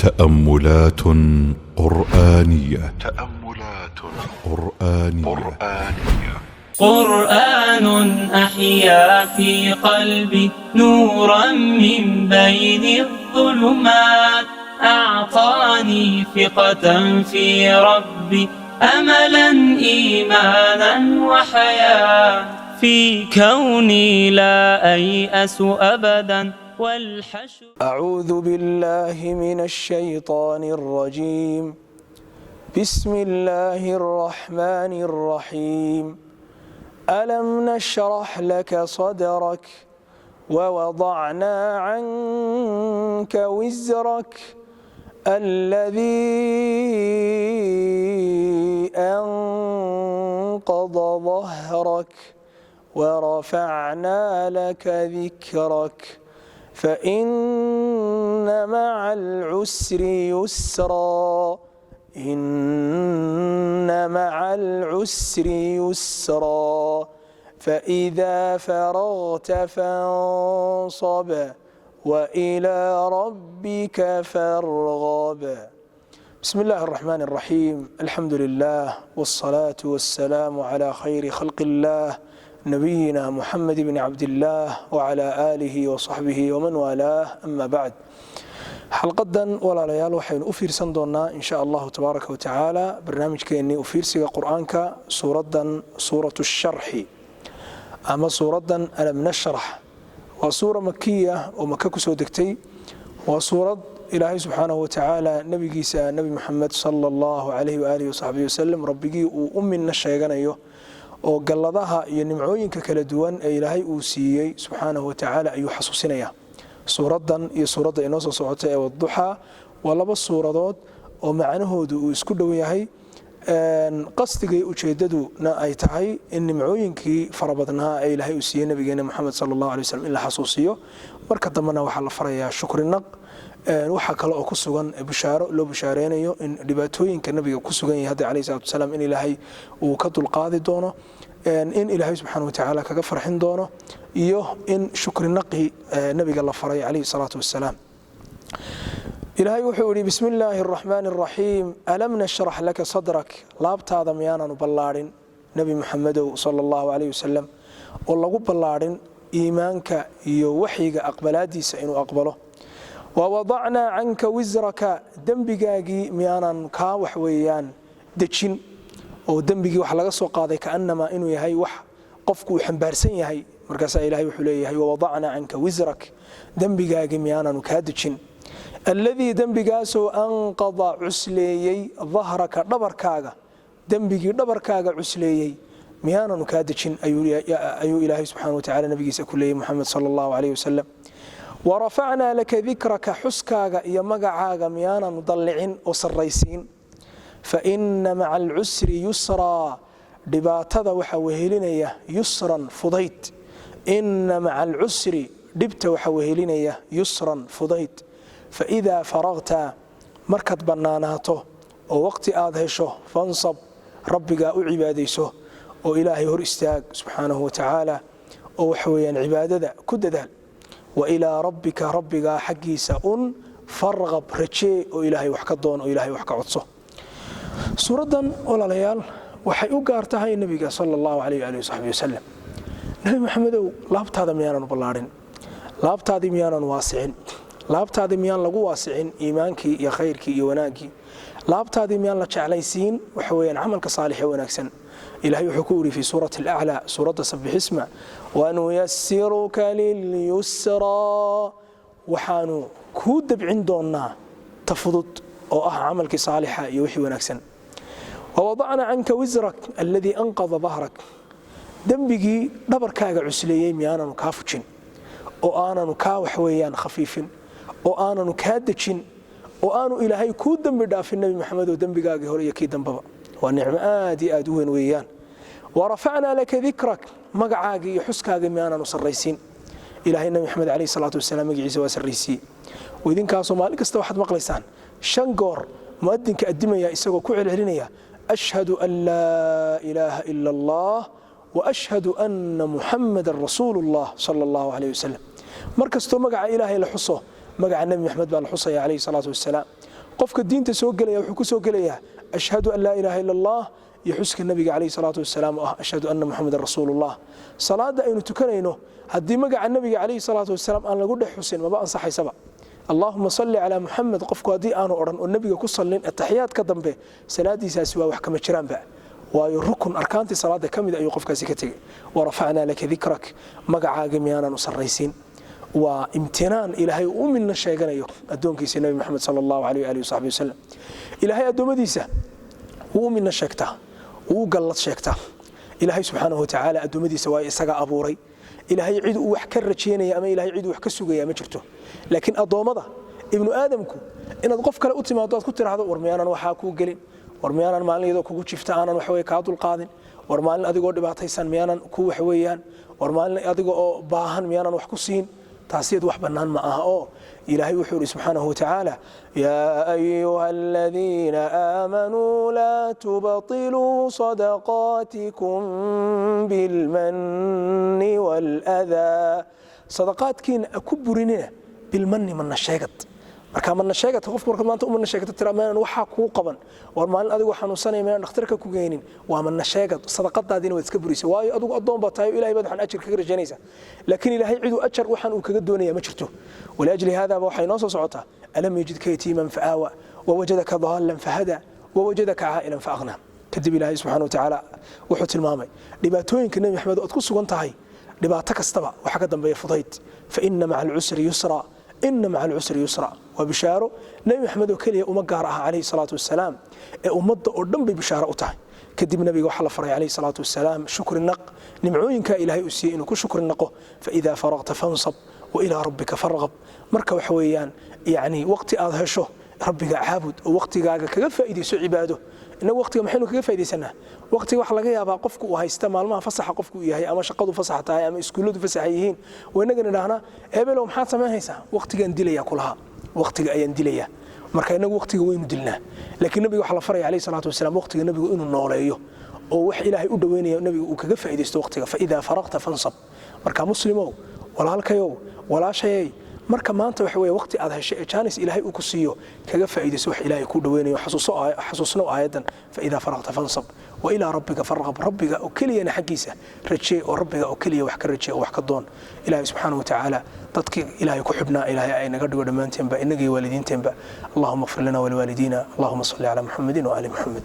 تأملات قرآنية. قرآن أحيا في قلبي نورا من بين الظلمات، أعطاني ثقة في ربي، أملا إيمانا وحياة، في كوني لا أيأس أبدا والحشر. أعوذ بالله من الشيطان الرجيم. بسم الله الرحمن الرحيم. ألم نشرح لك صدرك ووضعنا عنك وزرك الذي أنقض ظهرك ورفعنا لك ذكرك فإن مع العسر يسرا إن مع العسر يسرا فإذا فرغت فانصب وإلى ربك فارغب. بسم الله الرحمن الرحيم. الحمد لله والصلاة والسلام على خير خلق الله نبينا محمد بن عبد الله وعلى آله وصحبه ومن والاه. أما بعد، xalqadan walaalayaal waxaynu u fiirsan doonaa in sha allahu tabaaraka wa tacaala barnaamijkeennii u fiirsiga qur-aanka suuradan suuratu sharxi ama suuradan alam nashrax. waa suura makiya oo maka ku soo degtay. waa suurad ilaahay subxaanahu wa tacaala nebigiisa nebi moxamed sala allahu calayhi waaalihi wasaxbihi wasalam rabbigii uu u minna sheeganayo oo galladaha iyo nimcooyinka kala duwan ee ilaahay uu siiyey subxaanahu wa tacaala ayuu xasuusinaya. suuradan iyo suuradda inoo soo socota ee wadduxaa waa laba suuradood oo macnahoodu uu isku dhow yahay, qasdigay ujeeddaduna ay tahay in nimcooyinkii farabadnaa ee ilaahay uu siiyey nabigeena moxamed sala allahu alay waslm in la xasuusiyo. marka dambena waxaa la farayaa shukrinaq. waxaa kale oo ku sugan bushaaro loo bushaareynayo in dhibaatooyinka nabiga ku sugan yahay hadda calayhi salatu wasalaam in ilaahay uu ka dulqaadi doono, in ilaahay subxaana wa tacaala kaga farxin doono, iyo in shukrinaqii nabiga la faray calayhi salaatu wasalaam. ilaahay wuxuu yidhi bismi illaahi araxmaani araxiim. alam nashrax laka sadrak, laabtaada miyaanaanu ballaadhin nebi moxamedow sala allahu calayh wasalam, oo lagu ballaadhin iimaanka iyo waxyiga aqbalaadiisa inuu aqbalo. wawadacnaa canka wisraka, dembigaagii miyaanan kaa waxweeyaan dejin, oo dembigii wax laga soo qaaday kaanamaa inuu yahay wax qofku uu xambaarsan yahay. markaasaa ilahay wuxuu leeyahay wawadacnaa canka wisrak, dembigaagii miyaanaanu kaa dejin. alladii dembigaasoo anqada cusleeyey dahraka, dhabarkaaga, dembigii dhabarkaaga cusleeyey miyaanaanu kaa dejin ayuu ilaahay subxana wa tacala nabigiisa ku leeyay moxamed sala allahu calayh wasalam. warafacnaa laka dikraka, xuskaaga iyo magacaaga miyaanaanu dallicin oo sarraysiin. faina maca alcusri yusraa, dhibaatada waxaa wehelinaya yusran fudayd. ina maca alcusri, dhibta waxaa wehelinaya yusran fudayd. faidaa faragta, markaad bannaanaato oo waqti aad hesho, fansab, rabbigaa u cibaadayso oo ilaahay hor istaag subxaanahu wa tacaala, oo waxa weeyaan cibaadada ku dadaal. wa ilaa rabbika, rabbigaa xaggiisa un farqab, rajee oo ilaahay wax ka doon oo ilaahay wax ka codso. suuraddan walaalayaal waxay u gaar tahay nebiga sala allahu calayh waalihi wasaxbihi wasalam. nebi moxamedow, laabtaada miyaanaanu ballaadhin, laabtaadii miyaanaanu waasicin, laabtaadii miyaan lagu waasicin iimaankii iyo khayrkii iyo wanaaggii, laabtaadii miyaan la jeclaysiin waxa weeyaan camalka saalix ee wanaagsan. ilahay wuxuu ku yidhi fii suurati alaclaa, suuradda sabbixisma, wanuyasiruka lilyusraa, waxaanu kuu dabcin doonnaa ta fudud oo ah camalkii saalixa iyo wixii wanaagsan. wawadacnaa canka wisrak alladii anqada dahrak, dembigii dhabarkaaga cusleeyey miyaananu kaa fujin oo aananu kaa waxweeyaan khafiifin oo aananu kaa dejin oo aanu ilaahay kuu dembi dhaafin nebi moxamed oo dembigaagii hore iyo kii dambaba. waa nicmo aad iyo aad u weyn weeyaan. warafacnaa laka dikrak, magacaagii iyo xuskaagii miyaanaanu sarraysiin. ilahay nebi moxamed calayhi salaatu wasalaam magaciisa waa sarraysiiyey. oo idinkaasoo maalin kasta waxaad maqlaysaan 5 goor muadinka addimaya isagoo ku celcelinaya ashhadu an laa ilaaha ila allah وأشهد أن محمد رسول الله صلى الله عليه وسلم. مركزتو مقع إلهي لحصه مقع النبي محمد بالحصة عليه الصلاة والسلام qofka diinta soo gelaya wuxuu ku soo gelayaa ashhadu an laa ilaaha illa allah iyo xuska nabiga calayhi salaatu wasalaam oo ah ashhadu anna muxamadan rasuulullah salaada aynu tukanayno haddii magaca nabiga calayhi salaatu wasalaam aan lagu dhex xusin maba ansaxaysaba allahuma salli calaa muxamed qofku haddii aanu odhan oo nabiga ku sallin ataxiyaadka dambe salaadiisaasi waa wax kama jiraanba waayo rukun arkaantii salaada ka mid ayuu qofkaasi ka tegey warafacnaa laka dikrak magacaaga miyaanan u sarraysiin waa imtinaan ilaahay u midna sheeganayo addoonkiisa nabi maxamed sala allahu calayh waalihi wasaxbi wasalam ilaahay addoommadiisa wuu u midna sheegtaa wuu u gallad sheegtaa ilaahay subxaanahu watacaala addoommadiisa waa isaga abuuray ilaahay cid uu wax ka rajaynaya ama ilaahay cid uu wax ka sugaya ma jirto laakiin addoommada ibnu aadamku inaad qof kale u timaado aad ku tiraahdo war miyaanan waxaa kuu gelin war miyaanan maalin iyadoo kugu jifta aanan waxaweye kaa dulqaadin war maalin adigoo dhibaataysan miyaanan ku waxweeyaan war maalin adiga oo baahan miyaanan wax ku siin taasiyad wax bannaan ma aha oo ilaahay wuxuu yidhi subxaanahu watacaala yaa ayuha aladiina aamanuu laa tubtiluu sadaqaatikum bilmanni waaladaa sadaqaadkiina ku burinina bilmanni manna sheegad marka manna sheegata qofku markaad maanta u manna sheegata tira meenan waxaa kuu qaban war maalin adigoo xanuunsanaya meenan dhakhtarka ku geynin waa manna sheegad sadaqadaadiina waad iska burisa waayo adigu addoon baa tahay ilahay baad waxaan ajir kaga rajaynaysaa laakiin ilaahay ciduu ajar waxaan uu kaga doonaya ma jirto waliajli haadaaba waxay noo soo socotaa alam yajidka yatiiman faaawa wawajadaka daallan fahada wawajadaka caa'ilan faaqnaa kadib ilaahay subxaana watacaala wuxuu tilmaamay dhibaatooyinka nebi maxamed ood ku sugan tahay dhibaato kastaba waxaa ka dambeeya fudayd fa ina maca alcusri yusra ina maca alcusri yusra waa bishaaro nebi maxamed oo keliya uma gaar aha calayhi salaatu wasalaam ee ummadda oo dhan bay bishaaro u tahay kadib nabiga waxaa la faray calayhi salaatu wasalaam shukri naq nimcooyinkaa ilaahay uu siiyey inuu ku shukri naqo faidaa faraqta fansab wailaa rabbika farqab marka waxa weeyaan yacni waqti aad hesho rabbiga caabud oo waqtigaaga kaga faa'iidayso cibaado inagu waqtiga maxaynu kaga faa'iidaysanaa waqtiga waxa laga yaabaa qofku uu haysta maalmaha fasaxa qofku uu yahay ama shaqadu fasax tahay ama iskuulladu fasax yihiin waynagan idhaahna ebelow maxaad samaynaysaa waqtigaan dilaya kulaha waqtiga ayaan dilaya marka inagu waqtiga waynu dilnaa laakiin nabiga waxa la faray calayhi salaatu wasalaam waqtiga nabigu inuu nooleeyo oo wax ilaahay u dhaweynaya nabigu uu kaga faa'iidaysto waqtiga fa idaa faraqta fansab marka muslimow walaalkayow walaashayay marka maanta waxa weeye waqti aad heshay ee jaanis ilaahay uu ku siiyo kaga faa'iidayso wax ilaahay ku dhaweynayo xasuusno aayadan fa idaa faraqta fansab wa ilaa rabbika farqab rabbiga oo keliyana xaggiisa rajee oo rabbiga oo keliya wax ka rajee oo wax ka doon ilaahay subxaanahu watacaala dadkii ilaahay ku xubnaa ilaahay ay naga dhigo dhammaanteenba innagii waalidiinteenba allahuma ighfir lana waliwaalidiina allahuma salli calaa muxamedin waaali muxamed